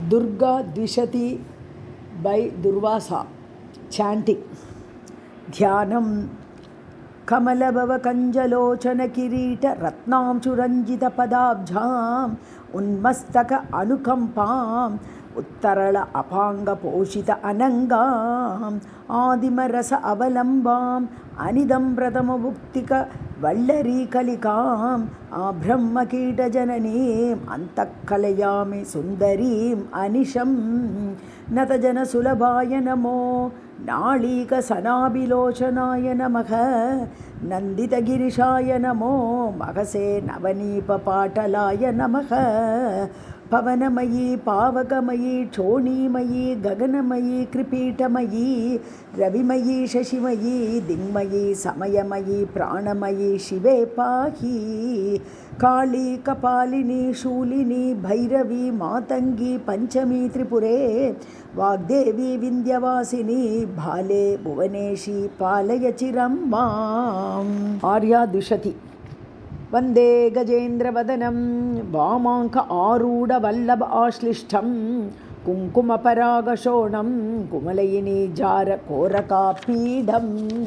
Durga Dvishati by Durvasa. Chanting. Dhyanam Kamalabhava Kanjalochana Kirita Ratnam Churanjita Padabjam Unmastaka Anukampam Uttarala Apanga Poshita Anangam Adimarasa Avalambam Anidam Pratama Bhuktika Vallari Kalikam Brahmakita Jananim Antakkalayami Sundarim Anisham Natajana Sulabhaya Namo Nalika Sanabilochanaya Namaha Nandita Girishaya Namo Mahase Navanipa Patalaya Namaha Pavanamayi, Pavakamayi, Chonimayi, Gaganamayi, Kripitamayi, Ravimayi, Shashimayi, Dingmayi, Samayamayi, Pranamayi, Shive Pahi, Kali, Kapalini, Shulini, Bhairavi, Matangi, Panchami, Tripure, Vagdevi, Vindyavasini, Bhale, Bhuvaneshi, Palayachiramam. Arya Dushati. Vande Gajendra Vadanam Vamanka Aruda Vallabha Ashlishtam Kunkuma Paragashonam Kumalayini Jara Koraka Pidam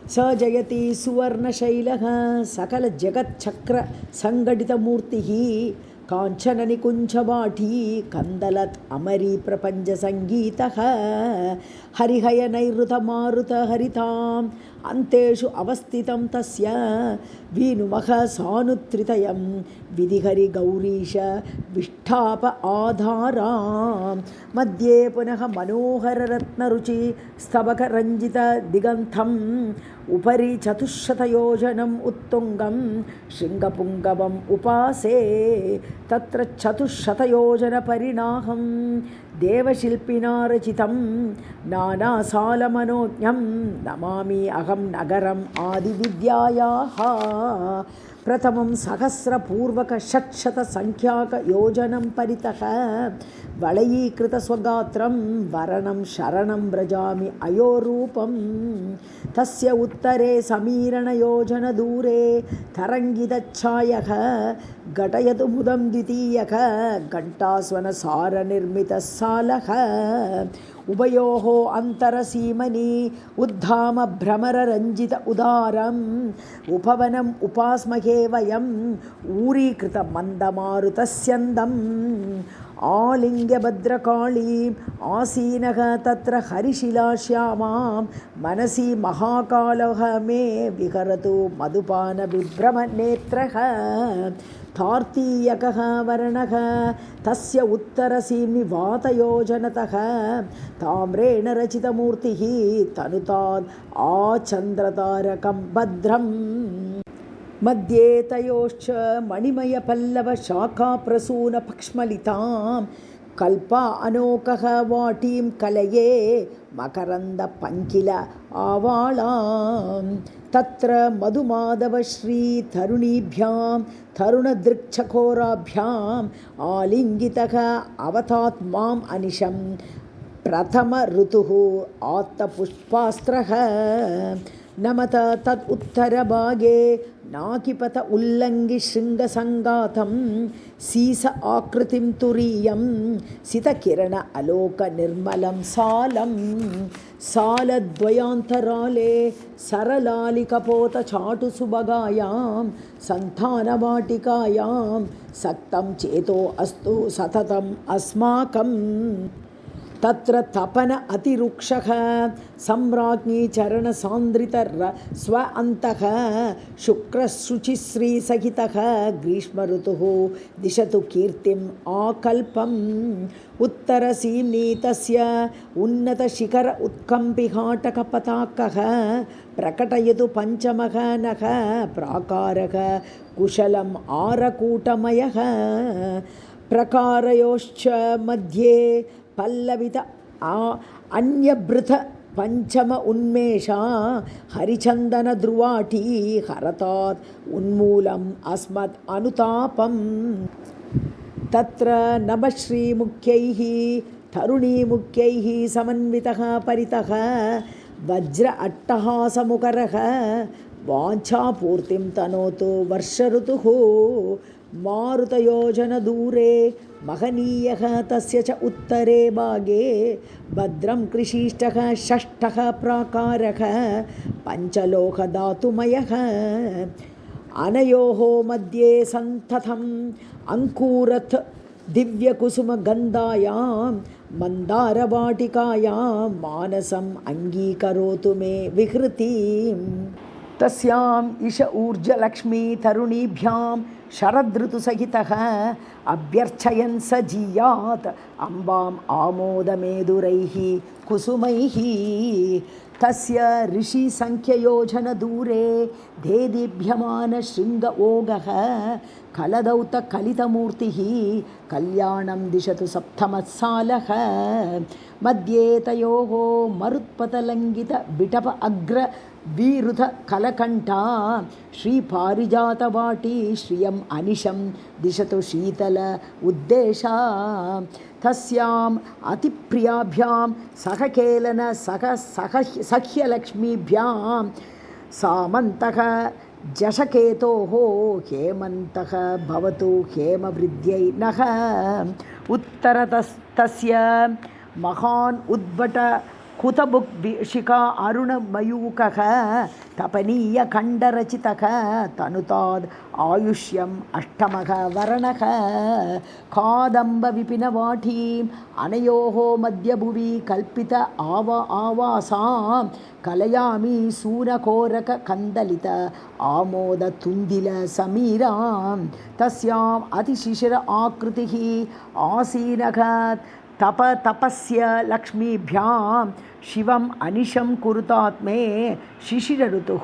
Sajayati Suvarna Shailaha Sakala Jagat Chakra Sangadita Murtihi Kanchana Nikunchavati Kandalat Amari Prapanja Sangitaha Harihaya Nairuta Maruta Haritam Anteshu Avastitam Tasya Vinumaha Sanutritayam Vidihari Gaurisha Vishtapa Adharam Madhye Punaha Manohara Ratna Ruchi Stabaka Ranjita Digantham Upari Chatushata Yojanam Uttungam Shringapungavam Upase Tatra Chatushata Yojana Parinaham Devashilpina Rachitam Nana Salamanonyam Namami Aham Nagaram Adi Vidyayaha Pratamam Sahasra Purvaka Shatshata Sankhyaka Yojanam Paritaha Valayi Krita Swagatram Varanam Sharanam Brajami Ayorupam Tasya Uttare Samirana Yojana Dure Tarangita Chayaka Gatayatu Mudam Ditiyaka Gantaswana Sara Nirmita Salaha Ubayoho Antarasimani Uddhama Brahmara Ranjita Udaram Upavanam Upasmakevayam Uri Krita Mandamarutasyantam Alingya Badrakali Asinaha Tatra Harishila Shyamam Manasi Mahakalaha Me Viharatu Madhupana Vibrama Netraha Tharti Yakaha Varanaha Tasya Uttarasini Vata Yojanataha Tamrena Rachita Murtihi Tanutad Achandratarakam Badram Madhye Tayoscha Manimaya Pallava Shaka Prasuna Pakshmalitam Kalpa Anokaha Vatim Kalaye Makaranda Pankila Avalam Tatra Madhumadava Shri Tharunibhyam Tharuna Drikchakorabhyam Alingitaha Avatatmam Anisham Prathama Rutuhu Atta Pushpastraha Namata Tat Uttara Bhage Nakipata Ullangi Shringa Sangatam Sisa Akritim Turiyam Sita Kirana Aloka Nirmalam Salam Sala Dvayantarale Saralali Kapota Chatu Subagayam Santana Vatikayam Saktam Cheto Astu Satatam Asmakam Tatra Tapana Atirukshaha Samragni Charana Sandrita Swa Antaha Shukra Suchisri Sakitaha Grishma Rutuhu Dishatu Kirtim Akalpam Uttara Simni Tasya Unnata Shikara Utkampihataka Patakaha Prakatayatu Panchamaha Naha Prakaraka Kushalam Arakutamayaha Prakarayoscha Madhye Pallavita Anyabhrutha Panchama Unmesha Harichandana Druvati Haratat Unmulam Asmat Anutapam Tatra Nabashri Mukyaihi Tharuni Mukyaihi Samanvitaha Paritaha Vajra Attahasa Mukaraha Vancha Purtim Tanotu Varsharutuhu मारुतयोजनदूरे महनीयः तस्य च उत्तरे भागे भद्रं कृषीष्टः षष्ठः प्राकारः पञ्चलोहधातुमयः अनयोः मध्ये सन्ततम् अङ्कुरत् दिव्यकुसुमगन्धायां मन्दारवाटिकायां मानसम् अङ्गीकरोतु मे विहृतिम् तस्याम् इष ऊर्जलक्ष्मी तरुणीभ्यां शरदृतुसहितः अभ्यर्चयन् स जीयात् अम्बाम् आमोदमेदुरैः कुसुमैः तस्य ऋषिसङ्ख्ययोजनदूरे देदीभ्यमानशृङ्गओगः कलदौतकलितमूर्तिः कल्याणं दिशतु सप्तमत्सालः मध्ये तयोः मरुत्पतलङ्गितविटप अग्र विरुध कलकण्ठा श्रीपारिजातवाटी श्रियम् अनिशं दिशतु शीतल उद्देशा तस्याम् अतिप्रियाभ्यां सहकेलन सह्यलक्ष्मीभ्यां सामन्तः जशकेतोः हेमन्तः भवतु हेमवृद्ध्यै नः उत्तरतस्तस्य महान् उद्भट कुतबुक्शिखा अरुणमयूकः तपनीयखण्डरचितः तनुताद् आयुष्यम् अष्टमः वर्णः कादम्बविपिनवाटीम् अनयोः मध्यभुवि कल्पित आवासां कलयामि सूनकोरककन्दलित आमोदतुन्दिलसमीरां तस्याम् अतिशिशिर आकृतिः आसीनः तपस्य लक्ष्मीभ्यां शिवम् अनिशं कुरुतात्मे शिशिरऋतुः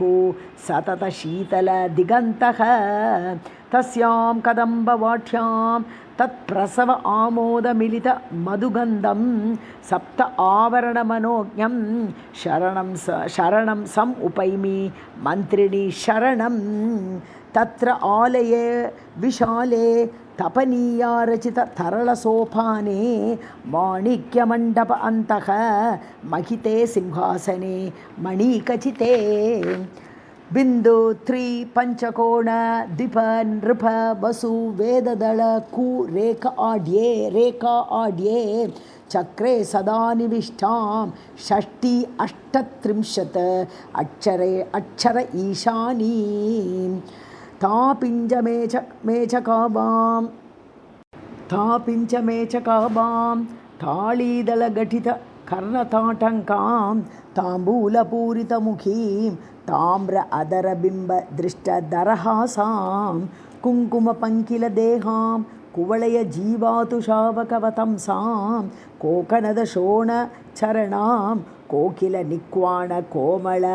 सततशीतलदिगन्तः तस्यां कदम्बवाट्यां तत्प्रसव आमोदमिलित मधुगन्धं सप्त आवरणमनोज्ञं शरणं समुपैमि मन्त्रिणी शरणं तत्र आलये विशाले तपनीया रचित तरलसोपाने माणिक्यमण्डप अन्तः महिते सिंहासने मणिकचिते बिन्दु त्रि पंचकोण द्विप नृप वसु वेददल कु रेखा आड्ये चक्रे सदा निविष्टां षष्टि अष्टत्रिंशत् अक्षर ईशानी तापिञ्जमेचकाबां ताळीदलघटित कर्णताटङ्कां ताम्बूलपूरितमुखीं ताम्र अदरबिम्बदृष्टदरहासां कुङ्कुमपङ्किलदेहां कुवलय जीवातुशावकवतंसां कोकनदशोणचरणां कोकिलनिक्वाणकोमल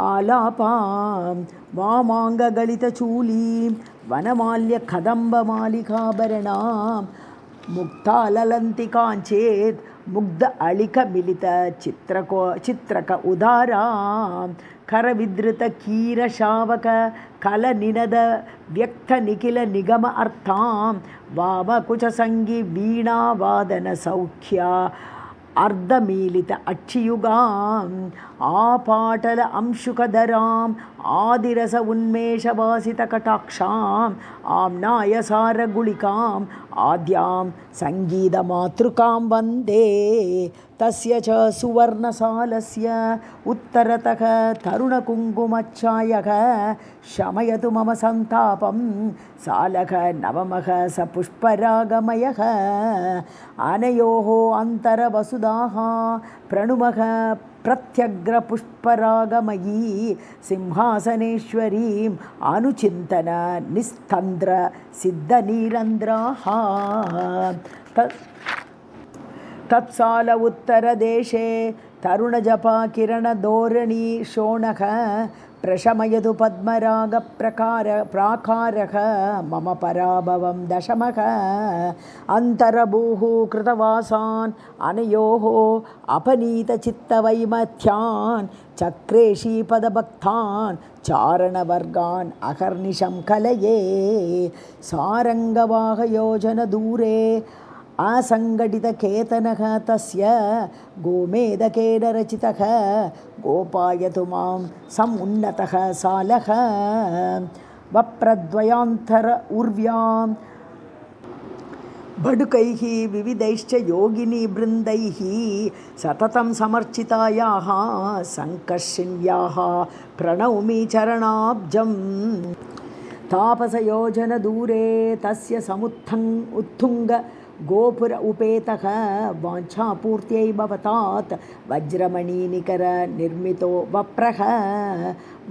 आलापां वामाङ्गगलितचूलीं वनमाल्यकदम्बमालिकाभरणां मुक्ताललन्तिकाञ्चेत् मुग्ध अलिकमिलित चित्रक उदारां करविधृतकीरशावक कलनिनद व्यक्तनिखिल निगम अर्थां वामकुचसङ्गि वीणावादनसौख्या अर्धमीलित अक्षियुगाम् आपाटल अंशुकधराम् आदिरस उन्मेषवासितकटाक्षाम् आम्नायसारगुलिकाम् आद्यां सङ्गीतमातृकां वन्दे तस्य च सुवर्णसालस्य उत्तरतः तरुणकुङ्कुमच्छायः शमयतु मम सन्तापं सालः नवमः स पुष्परागमयः अनयोः अन्तरवसुधाः प्रणुमः प्रत्यग्रपुष्परागमयी सिंहासनेश्वरीम् अनुचिन्तन निस्तन्द्र सिद्धनीरन्द्राः तत्साल उत्तरदेशे तरुणजपा किरणधोरणी शोणः प्रशमयतु पद्मरागप्राकारः मम पराभवं दशमः अन्तरभूः कृतवासान् अनयोः अपनीतचित्तवैमथ्यान् चक्रेशीपदभक्तान् चारणवर्गान् अहर्निशं कलये सारङ्गवाहयोजनदूरे असङ्घटितकेतनः तस्य गोमेदकेन रचितः गोपायतु मां समुन्नतः सालः वप्रद्वयान्तर उर्व्यां बडुकैः विविधैश्च योगिनी बृन्दैः सततं समर्चितायाः सङ्कर्षिण्याः प्रणौमि चरणाब्जम् तापसयोजनदूरे तस्य उत्थुङ्ग गोपुर उपेतः वाञ्छापूर्त्यै भवतात् वज्रमणिनिकर निर्मितो वप्रः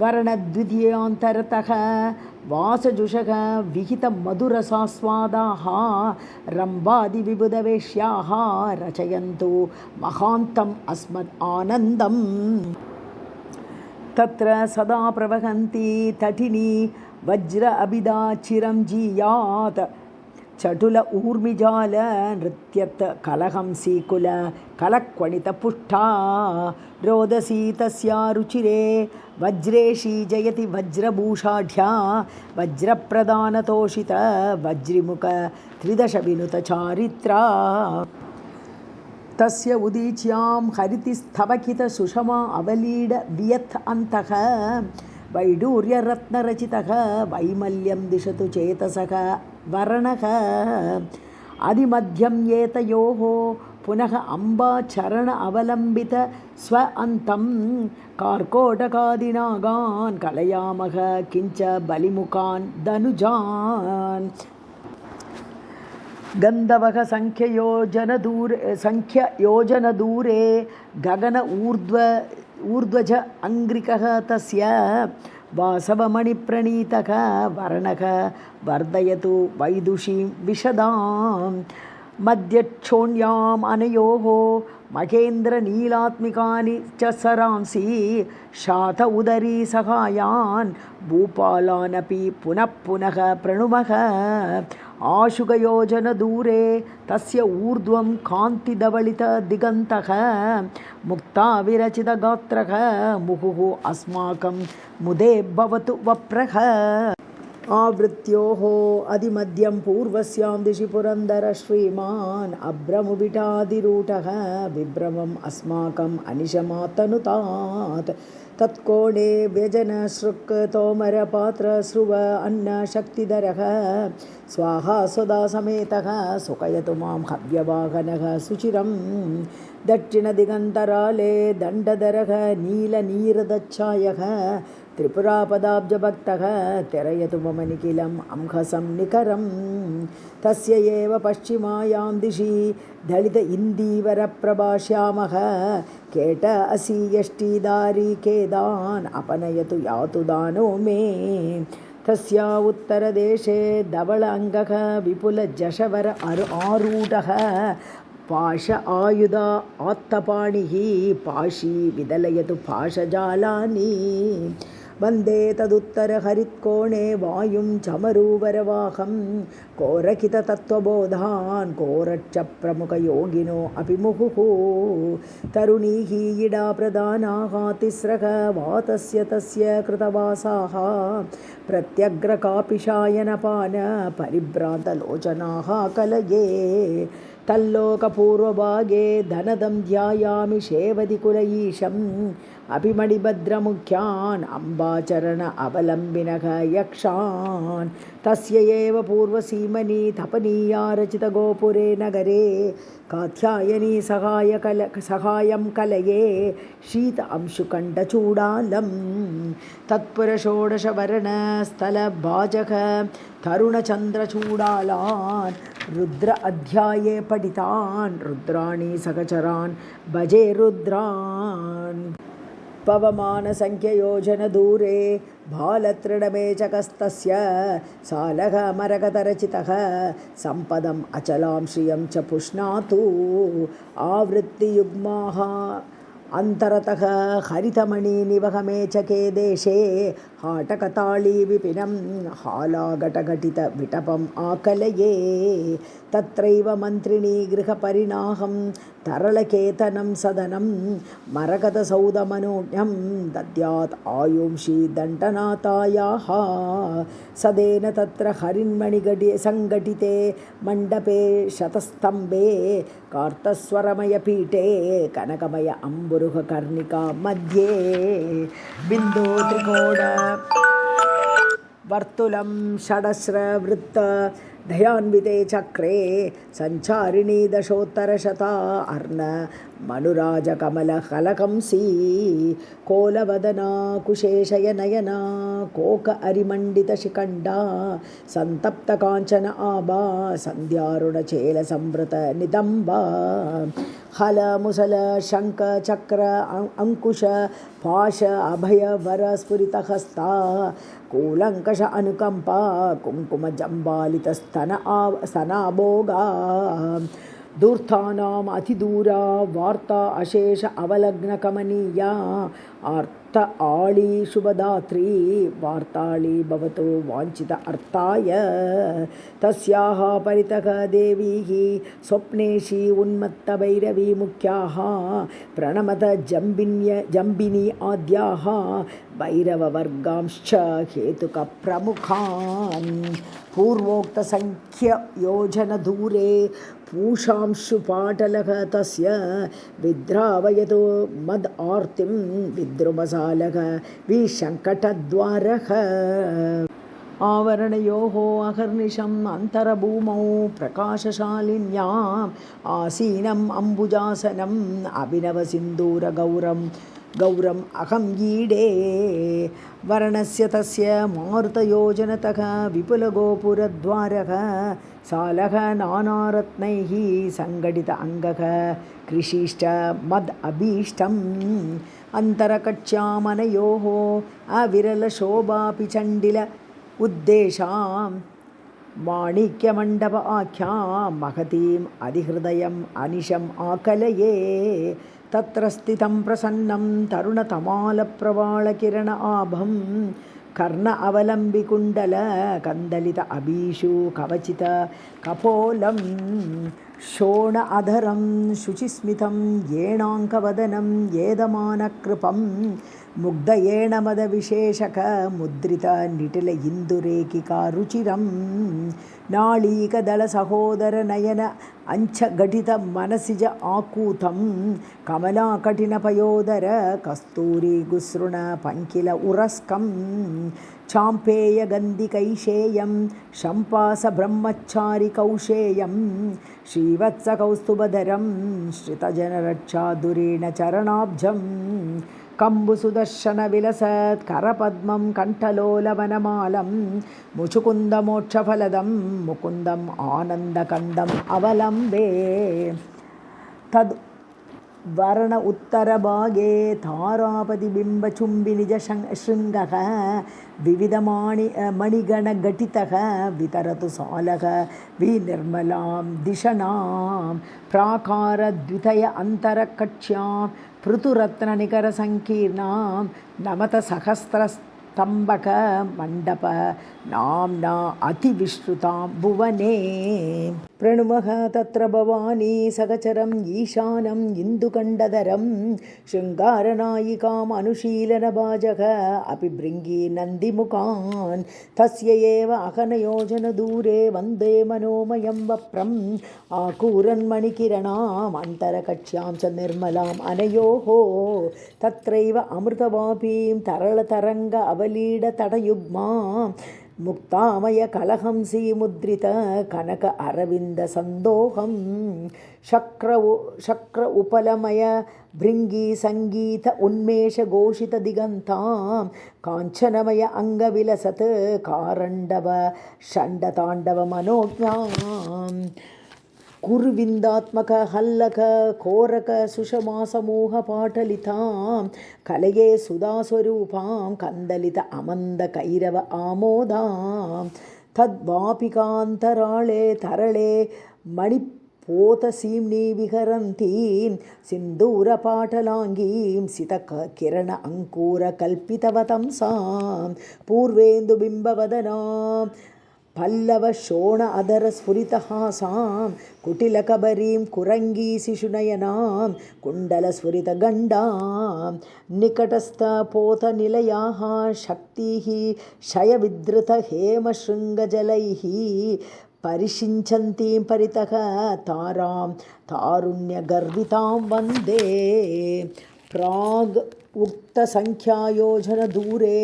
वर्णद्वितीयान्तरतः वासजुषः विहितमधुरसास्वादाः रम्भादिविबुधवेश्याः रचयन्तु महान्तम् अस्मत् आनन्दम् तत्र सदा प्रवहन्ति तटिनी वज्र अभिदा चिरं जीयात् चटुल ऊर्मिजाल नृत्यत् कलहंसीकुल कलक्वणितपुष्टा रोदसी तस्या रुचिरे वज्रेशी जयति वज्रभूषाढ्या वज्रप्रदानतोषित वज्रिमुख त्रिदशविनुतचारित्रा तस्य उदीच्यां हरितिस्तवकित सुषमा अवलीड वियत् अन्तः वैडूर्यरत्नरचितः वैमल्यं दिशतु चेतसः वर्णः अधिमध्यं एतयोः पुनः अम्बाचरण अवलम्बित स्व अन्तं कार्कोटकादिनागान् कलयामः किञ्च बलिमुखान् धनुजान् गन्धवः संख्ययोजनदूरे गगन ऊर्ध्वज अङ्ग्रिकः तस्य वासवमणिप्रणीतः वर्णः वर्धयतु वैदुषीं विशदां मध्यक्षोण्याम् अनयोः महेन्द्रनीलात्मिकानि च सरांसि शात उदरी सहायान् भूपालानपि पुनः पुनः प्रणुमः आशुगयोजनदूरे तस्य ऊर्ध्वं कान्तिधवलितदिगन्तः मुक्ताविरचितगात्रः मुहुः अस्माकं मुदे भवतु वप्रः आवृत्योः अधिमध्यं पूर्वस्यां दिशि पुरन्दर श्रीमान् अभ्रमुबिटादिरूढः विभ्रमम् अस्माकम् अनिशमातनुतात् तत्कोणे व्यजनसृक् तोमरपात्रस्रुव अन्नशक्तिधरः स्वाहा स्वदा समेतः सुखयतु मां हव्यवाहनः सुचिरं दक्षिणदिगन्तराले दण्डधरः नीलनीरदच्छायः त्रिपुरापदाब्जभक्तः तेरयतु मम निखिलम् अंहसं निकरं तस्य एव पश्चिमायां दिशि दलित इन्दीवरप्रभाश्यामः केट असि यष्टिदारी केदान् अपनयतु यातु दानो मे तस्या उत्तरदेशे धवल अङ्गः विपुलजशवर आरूढः पाश आयुध आत्तपाणिः पाशी विदलयतु पाशजालानि वन्दे तदुत्तरहरित्कोणे वायुं चमरूवरवाहं कोरकिततत्त्वबोधान् कोरक्षप्रमुखयोगिनो अपि मुहुः तरुणीः इडा प्रधानाः तिस्रः वातस्य तस्य कृतवासाः प्रत्यग्रकापिशायनपान परिभ्रान्तलोचनाः कलये तल्लोकपूर्वभागे धनदं ध्यायामि शेवदिकुलईशम् अभिमणिभद्रमुख्यान् अम्बाचरण अवलम्बिनः यक्षान् तस्य एव पूर्वसीमनि तपनीया रचितगोपुरे नगरे कात्यायनी सहायं कलये शीत अंशुकण्ठचूडालं तत्पुरषोडशवर्णस्थलभाजः तरुणचन्द्रचूडालान् रुद्र अध्याये पठितान् रुद्राणि सहचरान् भजे रुद्रान् पवमानसंख्ययोजनदूरे भालतृणमेचकस्तस्य सालः मरकतरचितः सम्पदम् अचलां श्रियं च पुष्णातु आवृत्तियुग्माः अन्तरतः हरितमणिनिवहमेचके देशे हाटकताळी विपिनं हालाघटघटितविटपम् आकलये तत्रैव मन्त्रिणी गृहपरिणाहं तरलकेतनं सदनं मरकतसौधमनोज्ञं दद्यात् आयुंषि दण्डनाथायाः सदेन तत्र हरिन्मणिगडि सङ्घटिते मण्डपे शतस्तम्भे कार्तस्वरमयपीठे कनकमय अम्बुरुहकर्णिका मध्ये बिन्दो त्रिकोण वर्तुलं षडस्रवृत्त दयान्विते चक्रे सञ्चारिणी दशोत्तरशता अर्ण मनुराजकमलकलकंसी कोलवदना कुशेशयनयना कोक अरिमण्डितशिखण्डा सन्तप्तकाञ्चन आबा सन्ध्यारुणचेलसंवृत निदम्बा हल मुसल शङ्ख चक्र अङ्कुश पाश अभय वर स्फुरितहस्ता कूलङ्कष अनुकम्पा कुङ्कुमजम्बालितस्तन स्तनाभोगा दूर्थानाम् अतिदूरा वार्ता अशेष अवलग्नकमनीया अर्थ आळी शुभदात्री वार्ताळी भवतु वाञ्छित अर्थाय तस्याः परितः देवीः स्वप्नेशी उन्मत्तभैरवी मुख्याः प्रणमत जम्बिनी आद्याः भैरववर्गांश्च हेतुकप्रमुखान् पूर्वोक्तसङ्ख्ययोजनदूरे पूषांशुपाटलः तस्य विद्रावयतो मद आर्तिं विद्रुमसालः विशङ्कटद्वारः आवरणयोः अहर्निशम् अन्तरभूमौ प्रकाशशालिन्याम् आसीनम् अम्बुजासनम् अभिनवसिन्दूरगौरम् अहं ईडे वर्णस्य तस्य मारुतयोजनतः विपुलगोपुरद्वारः सालः नानारत्नैः सङ्घटित अङ्गः कृषिष्ट मद अभीष्टम् अन्तरकक्ष्यामनयोः अविरलशोभापि चण्डिल उद्देशां माणिक्यमण्डप आख्यां महतीम् अधिहृदयम् अनिशम् आकलये तत्र स्थितं प्रसन्नं तरुणतमालप्रवालकिरण आभं कर्ण अवलम्बिकुण्डल कन्दलित अभीषु कवचित कपोलं शोण अधरं शुचिस्मितं येणाङ्कवदनं येदमानकृपं मुग्धयेण मदविशेषक मुद्रित निटिल इन्दुरेखिका रुचिरं नाळीकदलसहोदरनयन अंचघटित मनसिज आकूतं कमलाकठिनपयोदर कस्तूरी गुसृण पङ्किल उरस्कं चाम्पेयगन्धिकैशेयं शम्पास ब्रह्मचारि कौशेयं श्रीवत्सकौस्तुभधरं श्रितजनरक्षाधुरेण चरणाब्जं कम्बुसुदर्शनविलसत् करपद्मं कण्ठलोलवनमालं मुचुकुन्दमोक्षफलदं मुकुन्दम् आनन्दकन्दम् अवलम्बे तद् वर्ण उत्तरभागे तारापतिबिम्बचुम्बिनिज शृङ्गः विविधमणिगणघटितः वितरतु सालः विनिर्मलां दिशनां प्राकारद्वितय अन्तरकक्ष्यां पृथुरत्ननिकरसङ्कीर्णां नमत सहस्रस्तम्भक मण्डप नाम्ना अतिविश्रुतां भुवने प्रणुमः तत्र भवानी सहचरम् ईशानम् इन्दुकण्डधरं शृङ्गारनायिकाम् अनुशीलनभाजः अपि भृङ्गी नन्दिमुखान् तस्य एव अहनयोजनदूरे वन्दे मनोमयं वप्रम् आकूरन्मणिकिरणाम् अन्तरकक्ष्यां च निर्मलाम् अनयोः तत्रैव अमृतवापीं तरलतरङ्ग अवलीडतटयुग्मां मुक्तामय कलहंसी मुद्रित कनक अरविंद संदोहं शक्र उपलमय भृंगी संगीत उन्मेष घोषित दिगंतां कांचनमय अंगविलसत् कारण्डव षण्डताण्डव मनोज्ञाम् कुरुविन्दात्मक हल्लक कोरक सुषमा समूह पाटलितां कलये सुधास्वरूपां कन्दलित अमन्द कैरव आमोदां तद्वापिकान्तराळे तरळे मणिपोतसीम्नि विहरन्तीं सिन्दूरपाटलाङ्गीं सितकिरण अङ्कुरकल्पितवतंसां पूर्वेन्दुबिम्बवदनां पल्लव शोण अधर स्फुरितहासां कुटिलकबरीं कुरंगी शिशुनयनां कुण्डलस्फुरितगण्डां निकटस्थपोतनिलयाः शक्तिः क्षयविधृत हेमशृङ्गजलैः परिषिञ्चन्तीं परितः तारां तारुण्यगर्वितां वन्दे प्राग् उक्तसङ्ख्यायोजनदूरे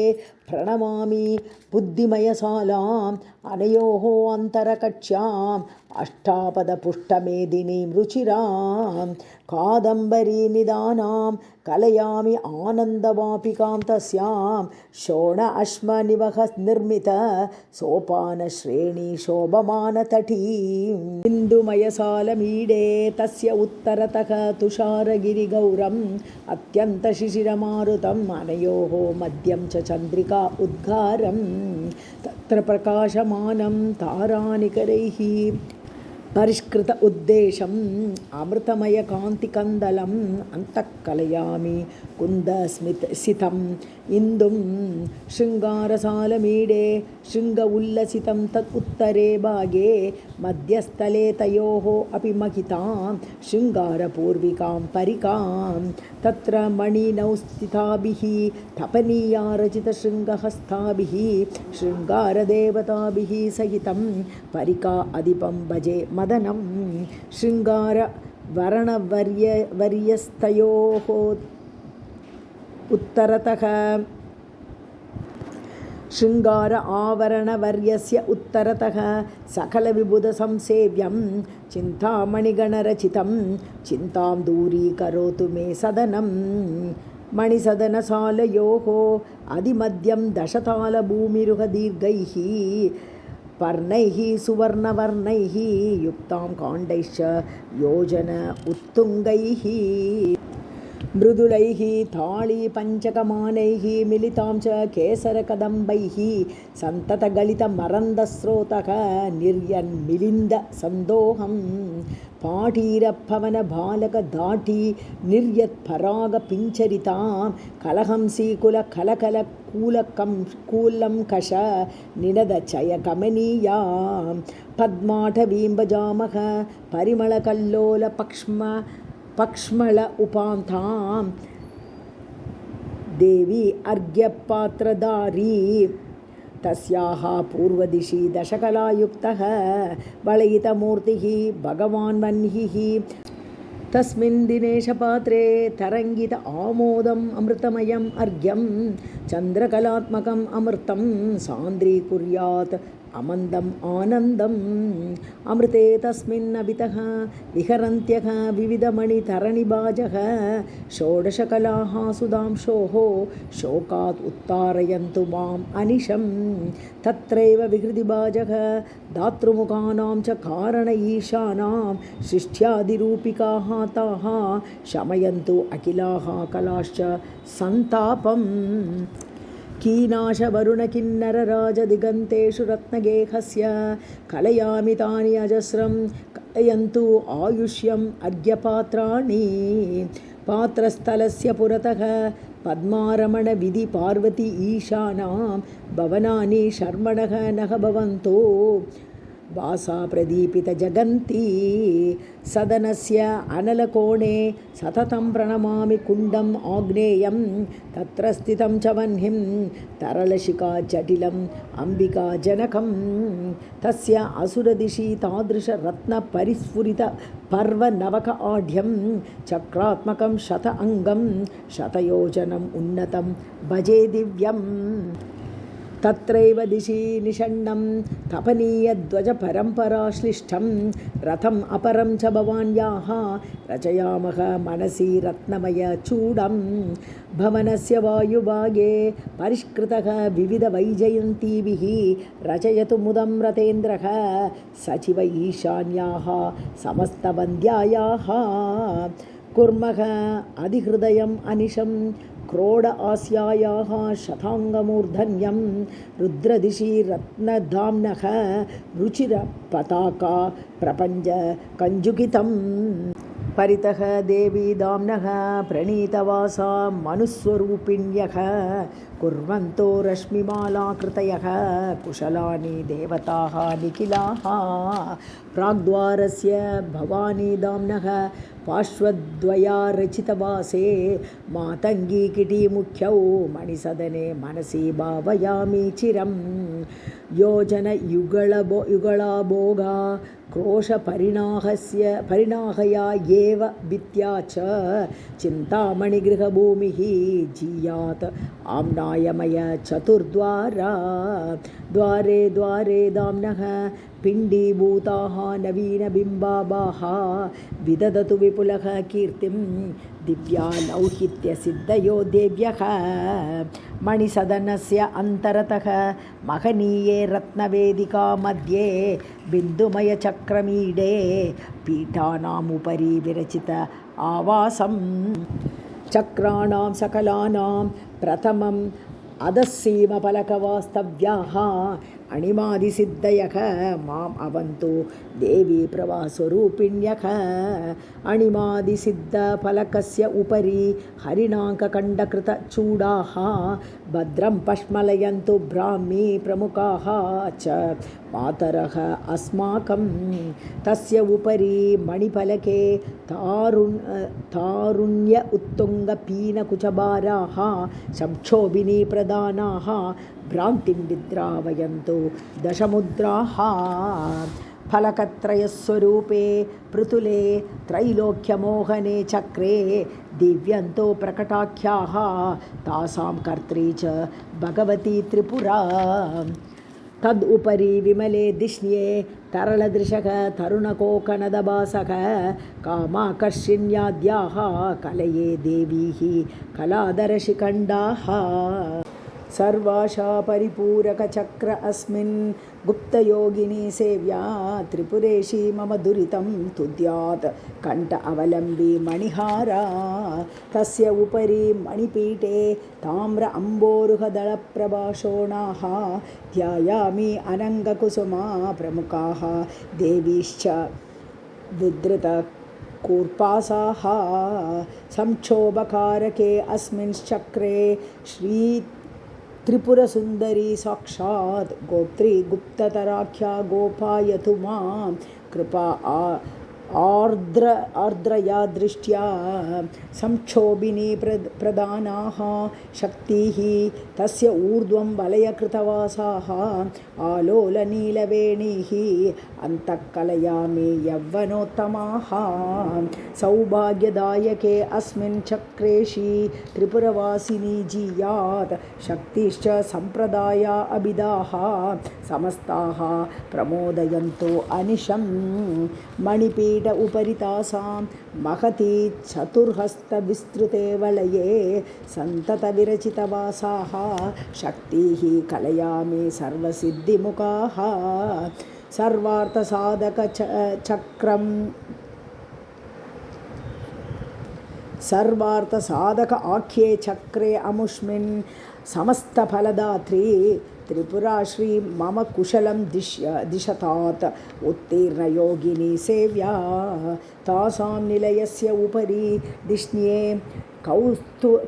प्रणमामि बुद्धिमयशालाम् अनयोः अन्तरकक्ष्याम् अष्टापदपुष्टमेदिनीं रुचिरां कादम्बरीनिदानां कलयामि आनन्दवापिकां तस्यां शोण अश्मनिवह निर्मित सोपानश्रेणी शोभमानतटीम् इन्दुमयसालमीडे तस्य उत्तरतः तुषारगिरिगौरम् अत्यन्तशिशिरमारुतम् अनयोः मध्यं च चन्द्रिका उद्गारं तत्र प्रकाशमानं तारानिकरैः परिष्कृत उद्देशम् अमृतमयकान्तिकन्दलम् अन्तःकलयामि कुन्दस्मितसितम् इन्दुं शृङ्गारसालमीडे शृङ्ग उल्लसितं तत् उत्तरे भागे मध्यस्थले तयोः अपि महितां शृङ्गारपूर्विकां परिकां तत्र मणिनौ स्थिताभिः तपनीया रचितशृङ्गहस्ताभिः शृङ्गारदेवताभिः सहितं परिका अधिपं भजे मदनं शृङ्गारवर्णवर्यस्तयोः उत्तरतः शृङ्गार आवरणवर्यस्य उत्तरतः सकलविबुधसंसेव्यं चिन्तामणिगणरचितं चिन्तां दूरीकरोतु मे सदनं मणिसदनसालयोः अधिमध्यं दशतालभूमिरुहदीर्घैः पर्णैः सुवर्णवर्णैः युक्तां काण्डैश्च योजन उत्तुङ्गैः मृदुलैः ताळीपञ्चकमानैः मिलितां च केसरकदम्बैः सन्ततगलितमरन्दस्रोतः निर्यन्मिलिन्दसन्दोहं पाटीरपवनबालकदाटी निर्यत्परागपिञ्चरितां कलहंसीकुलकलकलकूलं कष निनदचयकमनीयां पद्माटवीं भजामः परिमलकल्लोलपक्ष्मल उपान्तां देवी अर्घ्यपात्रधारी तस्याः पूर्वदिशि दशकलायुक्तः वलयितमूर्तिः भगवान् वह्निः तस्मिन् दिनेशपात्रे तरङ्गित आमोदम् अमृतमयम् अर्घ्यं चन्द्रकलात्मकम् अमृतं सान्द्रीकुर्यात् अमन्दम् आनन्दम् अमृते तस्मिन्नभितः विहरन्त्यः विविधमणितरणिबाजः षोडशकलाः सुधांशोः शोकात् उत्तारयन्तु माम् अनिशम् तत्रैव विहृतिबाजः दातृमुखानां च कारण ईशानां सृष्ट्यादिरूपिकाः ताः शमयन्तु अखिलाः कलाश्च सन्तापम् कीनाशवरुणकिन्नरराजदिगन्तेषु रत्नगेहस्य कलयामि तानि अजस्रं कलयन्तु आयुष्यम् अर्घ्यपात्राणि पात्रस्थलस्य पुरतः पद्मारमणविधि पार्वती ईशानां भवनानि शर्मणः नः भवन्तो वासा प्रदीपित जगन्ती सदनस्य अनलकोणे सततं प्रणमामि कुण्डम् आग्नेयं तत्र स्थितं च वह्निं तरलशिखा जटिलम् अम्बिकाजनकं तस्य असुरदिशि तादृशरत्नपरिस्फुरित पर्वनवक आढ्यं चक्रात्मकं शत अङ्गं शतयोजनम् उन्नतं भजे दिव्यम् तत्रैव दिशि निषण्णं तपनीयध्वजपरम्पराश्लिष्टं रथम् अपरं च भवान्याः रचयामः मनसि रत्नमयचूडं भवनस्य वायुभागे परिष्कृतः विविधवैजयन्तीभिः रचयतु मुदं रथेन्द्रः सचिव ईशान्याः समस्तवन्द्यायाः कुर्मः अधिहृदयम् अनिशं क्रोड आस्यायाः शताङ्गमूर्धन्यं रुद्रदिशि रत्नधाम्नः रुचिरपताका प्रपञ्च कञ्जुकितम् परितः देवी दाम्नः प्रणीतवासा मनुस्वरूपिण्यः कुर्वन्तो रश्मिमालाकृतयः कुशलानि देवताः निखिलाः प्राग्द्वारस्य भवानी दाम्नः पार्श्वद्वया रचितवासे मातङ्गी किटीमुख्यौ मणिसदने मनसि भावयामि चिरं योजनयुगलाभोगा परिणाहया एव भित्त्या च चिन्तामणिगृहभूमिः जीयात् आम्नायमय चतुर्द्वारा द्वारे द्वारे दाम्नः पिण्डीभूताः नवीनबिम्बाभाः विदधतु विपुलः कीर्तिं दिव्या लौहित्यसिद्धयो देव्यः मणिसदनस्य अन्तरतः महनीये रत्नवेदिका मध्ये बिन्दुमयचक्रमीडे पीठानामुपरि विरचित आवासं चक्राणां सकलानां प्रथमम् अधस्सीमफलकवास्तव्याः अणिमादिसिद्धयः माम् अवन्तु देवी प्रभास्वरूपिण्यः अणिमादिसिद्धफलकस्य उपरि हरिणाङ्कखण्डकृतचूडाः भद्रं पश्मलयन्तु ब्राह्मी प्रमुखाः च मातरः अस्माकं तस्य उपरि मणिफलके तारुण्य उत्तुङ्गपीनकुचभाराः शंक्षोभिनी प्रदानाः भ्रान्तिं विद्रावयन्तु दशमुद्राः फलकत्रयस्वरूपे पृथुले त्रैलोक्यमोहने चक्रे दिव्यन्तो प्रकटाख्याः तासां कर्त्री च भगवती त्रिपुरा तदुपरि विमले दिश्ये तरलदृशः तरुणकोकनदभासः कामाकर्षिण्याद्याः कलये देवीः कलादरशिखण्डाः सर्वाशा परिपूरकचक्र अस्मिन् गुप्तयोगिनी सेव्या त्रिपुरेशी मम दुरितं तुद्यात् कण्ठ अवलम्बी मणिहारा तस्य उपरि मणिपीठे ताम्र अम्बोरुहदलप्रभाशोणाः ध्यायामि अनङ्गकुसुमा प्रमुखाः देवीश्च विधृत कूर्पासाः संक्षोभकारके अस्मिंश्चक्रे श्री त्रिपुरसुन्दरी साक्षात् गोत्री गुप्ततराख्या गोपायतु मां कृपा आर्द्रया दृष्ट्या संक्षोभिनी प्रदानाः शक्तिः तस्य ऊर्ध्वं वलयकृतवासाः आलोलनीलवेणीः अन्तःकलयामि यौवनोत्तमाः सौभाग्यदायके अस्मिन् चक्रेशी त्रिपुरवासिनी जीयात् शक्तिश्च सम्प्रदाया अभिधाः समस्ताः प्रमोदयन्तो अनिशं मणिपीठ उपरितासां महती चतुर्हस्तविस्तृते वलये सन्ततविरचितवासाः शक्तिः कलयामि सर्वसिद्धिमुखाः सर्वार्थसाधक आख्ये चक्रे अमुष्मिन् समस्तफलदात्री त्रिपुरा श्री मम कुशलं दिशतात् उत्तीर्णयोगिनी सेव्या तासां निलयस्य उपरि दिश्ये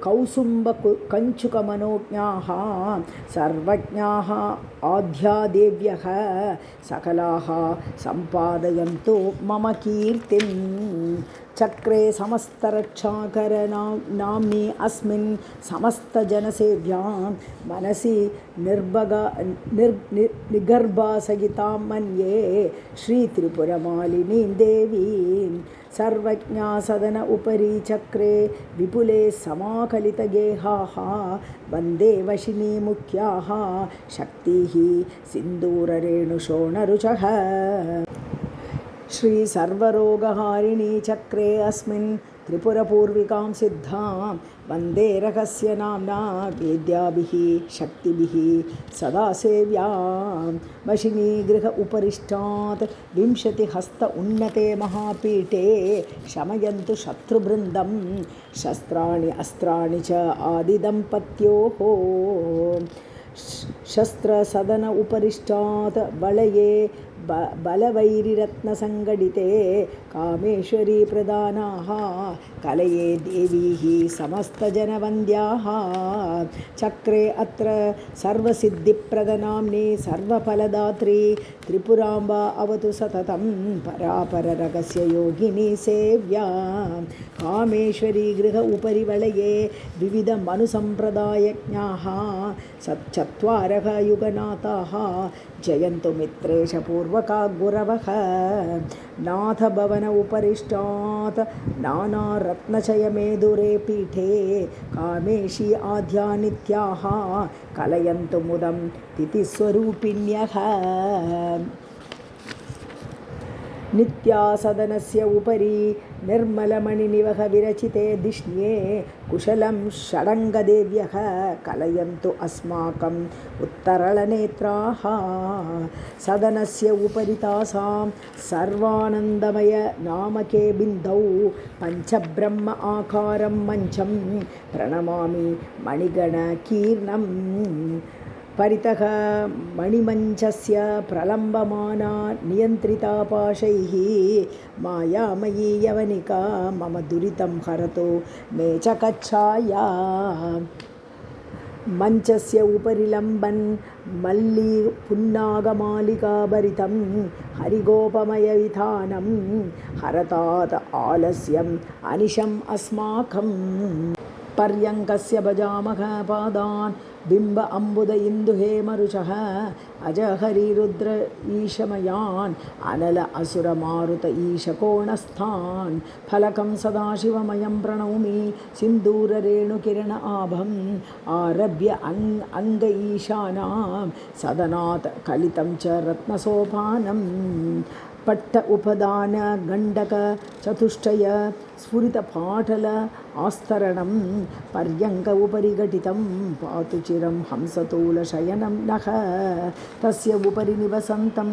कौसुम्बकञ्चुकमनोज्ञाः सर्वज्ञाः आद्यादेव्यः सकलाः सम्पादयन्तु मम कीर्तिं चक्रे समस्तरक्षाकरनाम्नि अस्मिन् समस्तजनसेव्यां मनसि निगर्भासहितां मन्ये श्रीत्रिपुरमालिनीं देवीं सर्वज्ञा सदन उपरि चक्रे विपुले समाकलितगेहाः वन्दे वशिनी मुख्याः शक्तिः सिन्दूररेणुशोणरुचः श्री सर्वरोगहारिणी चक्रे अस्मिन् त्रिपुरपूर्विकां सिद्धां वन्दे रहस्य नाम्ना वेद्याभिः शक्तिभिः सदा सेव्यां वशिनी गृह उपरिष्टात् 20 हस्त उन्नते महापीठे शमयन्तु शत्रुवृन्दं शस्त्राणि अस्त्राणि च आदिदम्पत्योः शस्त्रसदन उपरिष्टात् वलये बलवैरिरत्नसङ्गडिते कामेश्वरी प्रदानाः कलये देवीः समस्तजनवन्द्याः चक्रे अत्र सर्वसिद्धिप्रदनाम्नि सर्वफलदात्री त्रिपुराम्बा अवतु सततं परापररहस्य योगिनी सेव्या कामेश्वरी गृह उपरि वलये विविधमनुसम्प्रदायज्ञाः 4 युगनाथाः जयन्तु मित्रेश पूर्व पूर्वका गुरवः नाथ भवन उपरिष्टात् नानारत्नचयमेदुरे पीठे कामेशी आद्या नित्याः कलयन्तु मुदं तिथिस्वरूपिण्यः नित्या सदनस्य उपरि निर्मलमणिनिवह विरचिते धिष्ण्ये कुशलं षडङ्गदेव्यः कलयन्तु अस्माकम् उत्तरलनेत्राः सदनस्य उपरि तासां सर्वानन्दमय नामके बिन्दौ पञ्चब्रह्म आकारं मञ्चं प्रणमामि मणिगणकीर्णम् परितः मणिमञ्चस्य प्रलम्बमाना नियन्त्रिता पाशैः मायामयी यवनिका मम दुरितं हरतु मे च कच्छाया मञ्चस्य उपरि लम्बन् मल्ली पुन्नागमालिकाभरितं हरिगोपमयविधानं हरतात् आलस्यम् अनिशम् अस्माकम् पर्यङ्कस्य भजामः पादान् बिम्ब अम्बुद इन्दुहेमरुचः अजहरिरुद्र ईशमयान् अनल असुरमारुत ईशकोणस्थान् फलकं सदाशिवमयं प्रणौमि सिन्दूररेणुकिरण आभम् आरभ्य अङ्ग ईशानां सदनात् कलितं च रत्नसोपानम् पट्ट उपदान गण्डक चतुष्टय स्फुरितपाटल आस्तरणं पर्यङ्क उपरि घटितं पातु चिरं हंसतूलशयनं नः तस्य उपरि निवसन्तं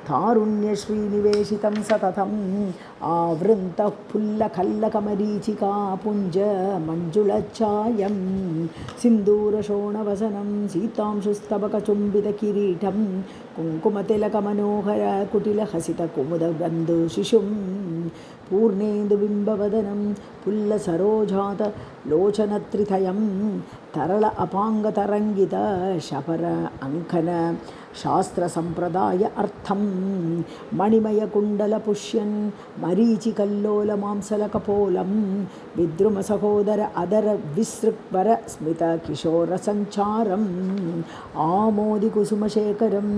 तारुण्यश्रीनिवेशितं सततम् आवृन्तः पुल्लकल्लकमरीचिका पुञ्ज मञ्जुलच्छायं सिन्दूरशोणवसनं सीतांशुस्तबकचुम्बितकिरीटं कुङ्कुमतिलकमनोहर कुटिलहसितकुमुदगन्धुशिशुं पूर्णेन्दुबिम्बवदनं पुल्लसरोजात लोचनत्रितयं तरल अपाङ्गतरङ्गित शपर अङ्कन शास्त्रसम्प्रदाय अर्थं मणिमयकुण्डलपुष्यन् मरीचिकल्लोलमांसलकपोलं विद्रुमसहोदर अदर विसृक्वर स्मितकिशोरसञ्चारम् आमोदिकुसुमशेखरम्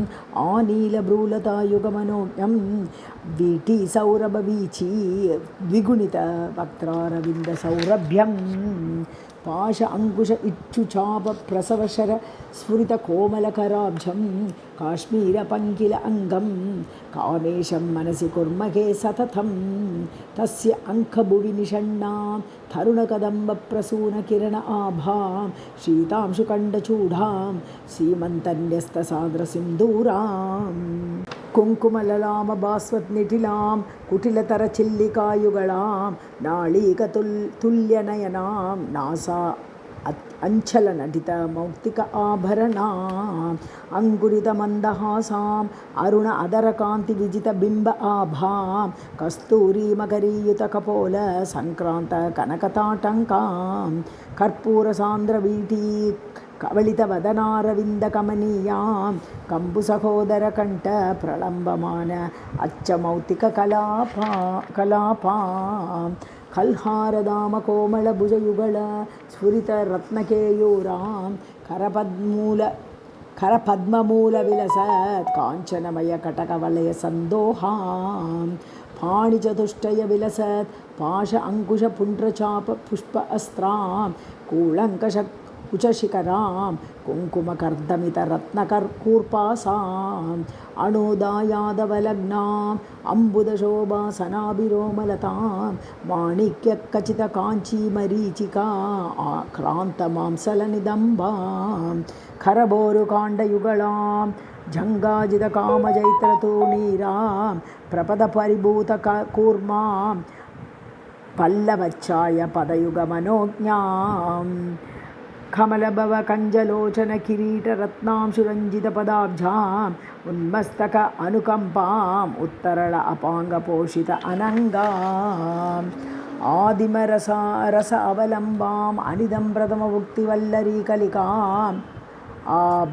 आनीलभ्रूलतायुगमनोज्ञं वीटीसौरभवीची द्विगुणित वक्त्रारविन्दसौरभ्यं पाश अङ्कुश इक्षुचाप प्रसवशर स्फुरितकोमलकराब्जं काश्मीरपङ्किल अङ्गं कामेशं मनसि कुर्महे सततं तस्य अङ्कभुवि निषण्णां तरुणकदम्बप्रसूनकिरण आभां शीतांशुकण्डचूडां सीमन्तन्यस्तसान्द्रसिन्दूरां कुङ्कुमललामभास्वत्निटिलां कुटिलतरचिल्लिकायुगलां नाळीकतुल्यनयनां नासा अञ्चलनटितमौक्तिक आभरणाम् अङ्कुरितमन्दहासाम् अरुण अदरकान्तिविजितबिम्ब आभां कस्तूरीमकरीयुतकपोल सङ्क्रान्त कनकताटङ्कां कर्पूरसान्द्रवीटी कवलितवदनारविन्दकमनीयां कम्बुसहोदरकण्ठ प्रलम्बमान अच्छमौक्तिककलापां कल्हारदामकोमलभुजयुगल स्फुरितरत्नकेयूरां करपद्ममूलविलसत् काञ्चनमयकटकवलयसन्दोहां पाणिचतुष्टयविलसत् पाश अङ्कुशपुण्ड्रचाप पुष्प अस्त्रां कूलङ्कष कुचशिखरां कुङ्कुमकर्दमितरत्नकूर्पासाम् अणोदायादवलग्नाम् अम्बुदशोभासनाभिरोमलतां माणिक्यखचितकाञ्चीमरीचिका आक्रान्तमांसलनिदम्बां खरबोरुकाण्डयुगलां जङ्गाजितकामजैत्रतूणीरां प्रपदपरिभूतकूर्मां पल्लवच्छाय पदयुगमनोज्ञाम् कमलभव कञ्जलोचन किरीटरत्नांशुरञ्जितपदाब्जाम् उन्मस्तक अनुकम्पाम् उत्तरल अपाङ्गपोषित अनङ्गाम् आदिमरस अवलम्बाम् अनिदं प्रथममुक्तिवल्लरीकलिकाम्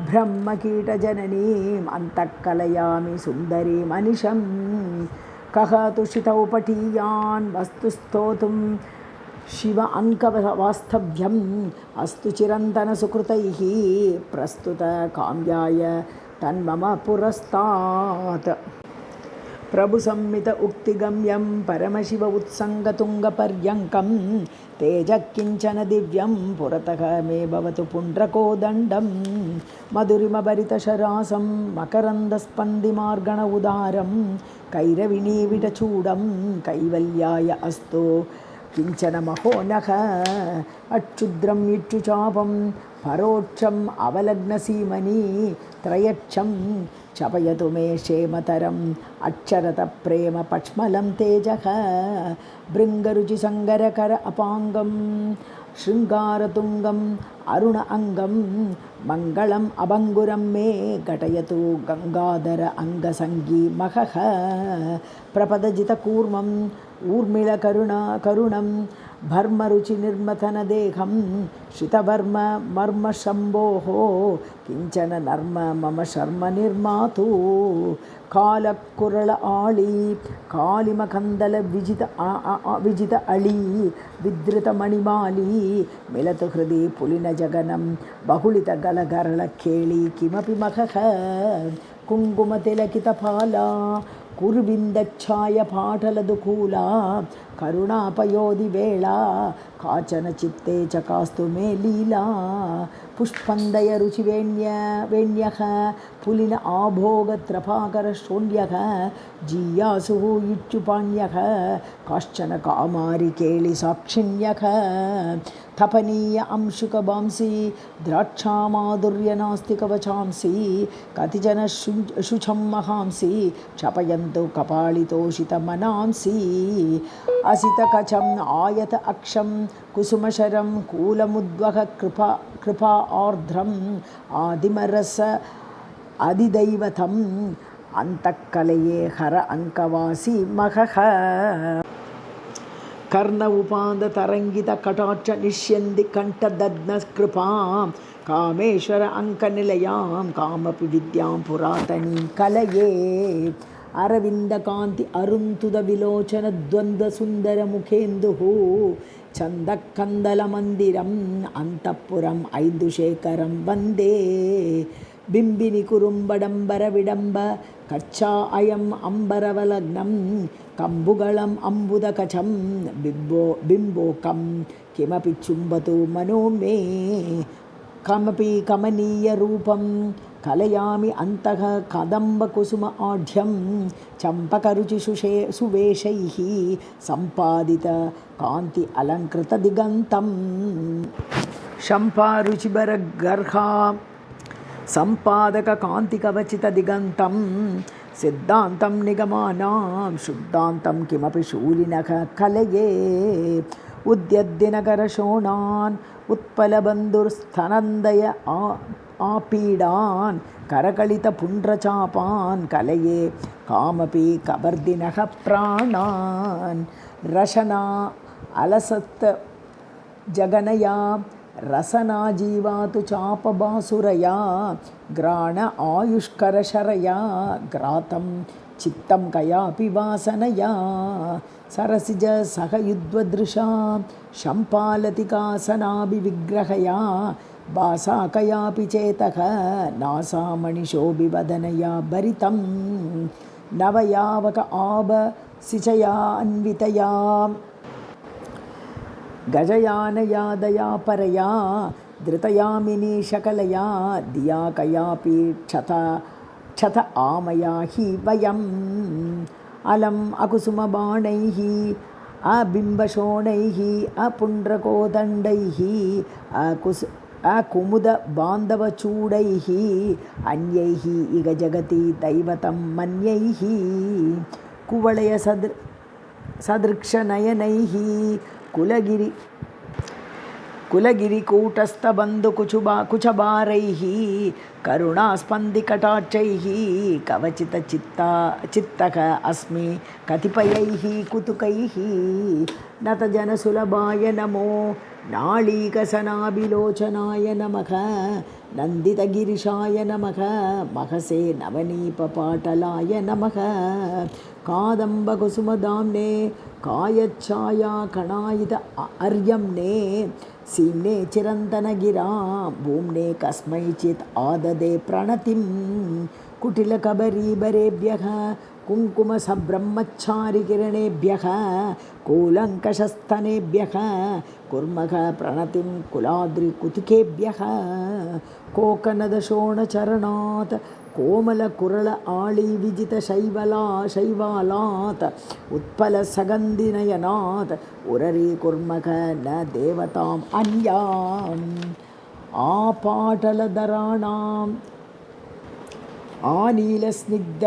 ब्रह्मकीटजननीम् अन्तःकलयामि सुन्दरीम् अनिशम् कः तुषितौ पठीयान् वस्तु स्तोतुं शिव अङ्कवास्तव्यम् अस्तु चिरन्तनसुकृतैः प्रस्तुत काम्याय तन्मम पुरस्तात्। प्रभुसंमित उक्तिगम्यं परमशिव उत्सङ्गतुङ्गपर्यङ्कं तेजः किञ्चन दिव्यं पुरतः मे भवतु पुण्ड्रकोदण्डं मधुरिमभरितशरासं मकरन्दस्पन्दिमार्गण उदारं कैरविनीविटचूडं कैवल्याय अस्तु किञ्चन महोनः अक्षुद्रम् इक्षुचापं परोक्षम् अवलग्नसीमनी त्रयक्षं क्षपयतु मे क्षेमतरम् अक्षरतप्रेम पक्ष्मलं तेजः भृङ्गरुचिसङ्गरकर अपाङ्गं शृङ्गारतुङ्गम् अरुण अङ्गं मङ्गलम् अभङ्गुरं मे घटयतु गङ्गाधर अङ्गसङ्गी महः प्रपदजितकूर्मम् ऊर्मिळकरुणं भर्मरुचिनिर्मथनदेहं श्रितवर्म मर्मशम्भोः किञ्चन नर्म मम शर्म निर्मातु कालकुरल आळी कालिमकन्दल विजित अळी विधृतमणिमाली मिलतु हृदि पुलिनजगनं बहुलितगलगरळकेळी किमपि महः कुङ्कुमतिलकितपाला कुरुविन्दच्छाय पाटलदुकूला करुणापयोधिवेळा काचन चित्ते च कास्तु मे लीला पुष्पन्दय रुचिवेण्यः पुलिन आभोगत्रपाकरशोण्यः जीयासुः इच्छुपाण्यः काश्चन कामारिकेळिसाक्षिण्यः तपनीय अंशुकवांसी द्राक्षामाधुर्यनास्तिकवचांसी कतिजन शुचं महांसी क्षपयन्तु कपालितोषितमनांसी असितकचम् आयत अक्षं कुसुमशरं कूलमुद्वह कृपा आर्द्रम् आदिमरस अधिदैवतम् अन्तःकलये हर अङ्कवासी महः कर्ण उपाद तरंगित कटाक्ष निष्यन्ति कंठदग्न कृपां कामेश्वर अंकनिलयां कामपि विद्यां पुरातनीं कलये अरविंद कांति अरुंतुद विलोचन द्वंद्व सुंदर मुखेन्दुः चंदकंदल मंदिरम् अंतःपुरम् ऐन्दुशेखरं वंदे बिंबिनी कुरुंबडंबर विडंब कच्चा अयम् अंबरवलग्नं कंबुगलम् अंबुदकचं बिंबोकं किमपि चुंबतु मनो मे कमपि कमनीय रूपं कलयामि अन्तः कदम्ब कुसुम आढ्यं चंपकरुचि सुवेशैः संपादित कांति अलंकृत दिगंतं शंपारुचिबर गर्हा संपादक कांति कवचित दिगंतं सिद्धांतं निगमानां शुद्धांतं किमपि शूलिनः कलये उद्यद्दिनकर शोणान् उत्पलबन्धुस्तनन्दय आपीडान् करकलित पुण्ड्रचापान् कलये कामपि कवर्दिनः प्राणान् रशना अलसत् जगनया रसना जीवातु चापबासुरया ग्राण आयुष्करशरया ग्रातं चित्तं कयापि वासनया सरसिज सहयुद्वदृशा शम्पालतिकासनाभिविग्रहया भासा कयापि चेतः नासामणिशोभिवदनया भरितं नवयावक आभसिचया अन्वितया गजयानया दया परया धृतयामिनी शकलया दिया कयापि क्षत आमया हि वयम् अलम् अकुसुमबाणैः अबिम्बशोणैः अपुण्ड्रकोदण्डैः अकुमुदबान्धवचूडैः अन्यैः इह जगति दैवतं मन्यैः कुवलय सदृक्षनयनैः कुलगिरिकूटस्थबन्धुकुचबारैः करुणास्पन्दिकटाक्षैः कवचित चित्तः अस्मि कतिपयैः कुतुकैः नतजनसुलभाय नमो नाळीकसनाभिलोचनाय नमः नन्दितगिरिशाय नमः महसे नवनीपपाटलाय नमः कादम्बकुसुमदाम्ने कायच्छाया कणायित अर्यम्ने सीम्ने चिरन्तनगिरां भूम्ने कस्मैचित् आददे प्रणतिं कुटिलकबरीबरेभ्यः कुङ्कुमसब्रह्मचारिकिरणेभ्यः कूलङ्कषस्तनेभ्यः कुर्मः प्रणतिं कुलाद्रिकुतुकेभ्यः कोकनदशोणचरणात् कोमलकुरल आळीविजितशैवालात् उत्पलसगन्धिनयनात् उररीकुर्मः न देवताम् अन्याम् आपाटलधराणाम् आनीलस्निग्ध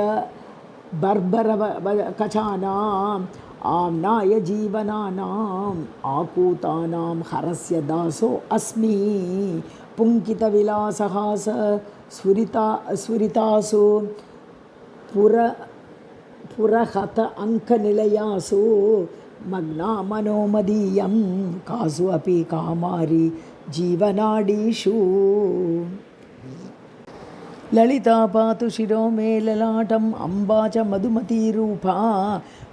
बर्बरकचानाम् आम्नाय जीवनानाम् आकूतानां हरस्य दासो अस्मि पुङ्कितविलासहास स्फुरितासु पुरहत अङ्कनिलयासु मग्ना मनोमदीयं कासु अपि कामारि जीवनाडीषु ललिता पातु शिरो मे ललाटम् अम्बा च मधुमतीरूपा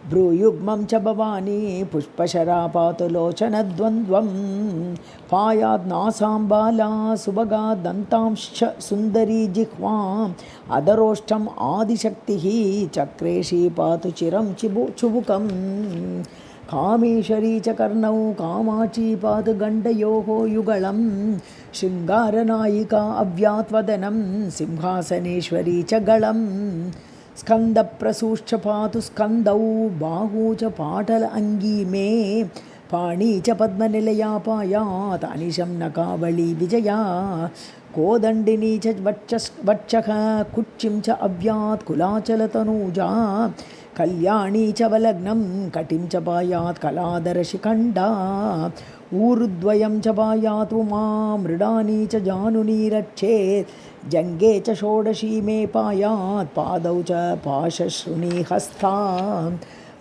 भ्रूयुग्मं च भवानी पुष्पशरा पातु लोचनद्वन्द्वं पायात् नासाम्बाला सुभगा दन्तांश्च सुन्दरी जिह्वाम् अधरोष्ठम् आदिशक्तिः चक्रेशी पातु चिरं चुबुकम् कामेश्वरी च कर्णौ कामाक्षी पातु गण्डयोः युगलं शृङ्गारनायिका अव्यात्वदनं सिंहासनेश्वरी च गळम् स्कन्दप्रसूश्च पातु स्कन्दौ बाहू च पाटल अङ्गी मे पाणी च पद्मनिलया पायात् अनिशं नकावली विजया कोदण्डिनी च वक्षः कुक्षिं च अव्यात् कुलाचलतनूजा कल्याणी च वलग्नं कटिं च पायात् कलादरशिखण्डा ऊरुद्वयं च पायात् उमा मृडानी च जानुनी रक्षेत् जङ्गे च षोडशी मे पायात् पादौ च पाशश्रुणी हस्ता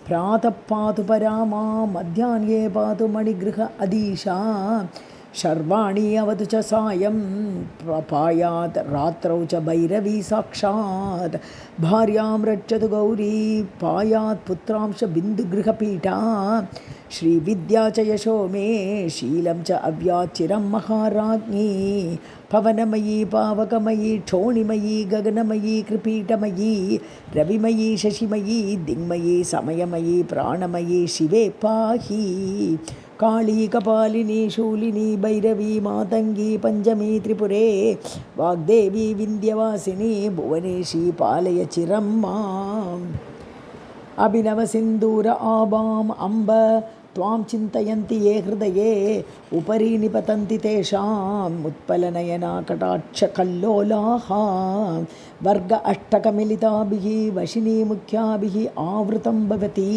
प्रातः पातु परामा मध्याह्ने पातु मणिगृह अधीशा शर्वाणी अवतु च सायं पायात् रात्रौ च भैरवी साक्षात् भार्यां रक्षतु गौरी पायात् पुत्रांश बिन्दुगृहपीठा श्रीविद्या च यशो मे शीलं च अव्यात् चिरं महाराज्ञी पवनमयी पावकमयी क्षोणिमयी गगनमयी कृपीठमयी रविमयी शशिमयी दिङ्मयी समयमयी प्राणमयी शिवे पाहि काली कपालिनी शूलिनी भैरवी मातंगी पंचमी त्रिपुरे वाग्देवी विंध्यवासिनी भुवनेशी पालय चिरं माम् अभिनव सिंदूर आभाम अम्ब त्वां चिन्तयन्ति ये हृदये उपरि निपतन्ति तेषाम् उत्पलनयना कटाक्षकल्लोलाः वर्ग अष्टकमिलिताभिः वशिनी मुख्याभिः आवृतं भवति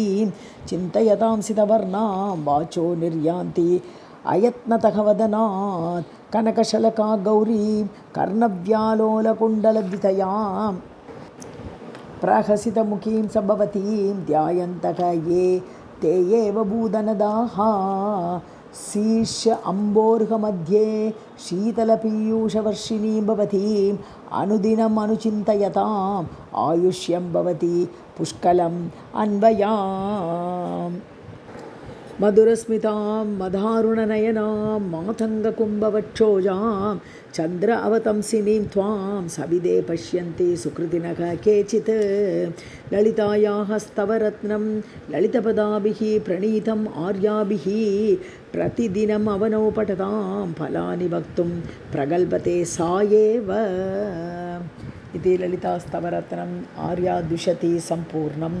चिन्तयतां सितवर्णां वाचो निर्यान्ति अयत्नतः वदनात् कनकशलका गौरी कर्णव्यालोलकुण्डलद्वितयां प्रहसितमुखीं सबवतीं ध्यायन्तः ये ते एव भूधनदाः शीर्ष अम्बोर्हमध्ये शीतलपीयूषवर्षिणी भवतीम् अनुदिनम् अनुचिन्तयताम् आयुष्यं भवति पुष्कलम् अन्वयाम् मधुरस्मितां मदारुणनयनां मातङ्गकुम्भवक्षोजां चन्द्र अवतंसिनीं त्वां सविदे पश्यन्ति सुकृतिनः केचित् ललितायाः स्तवरत्नं ललितपदाभिः प्रणीतम् आर्याभिः प्रतिदिनम् अवनौ पठतां फलानि वक्तुं प्रगल्भते सा एव इति ललितास्तवरत्नम् आर्या दुशति सम्पूर्णम्।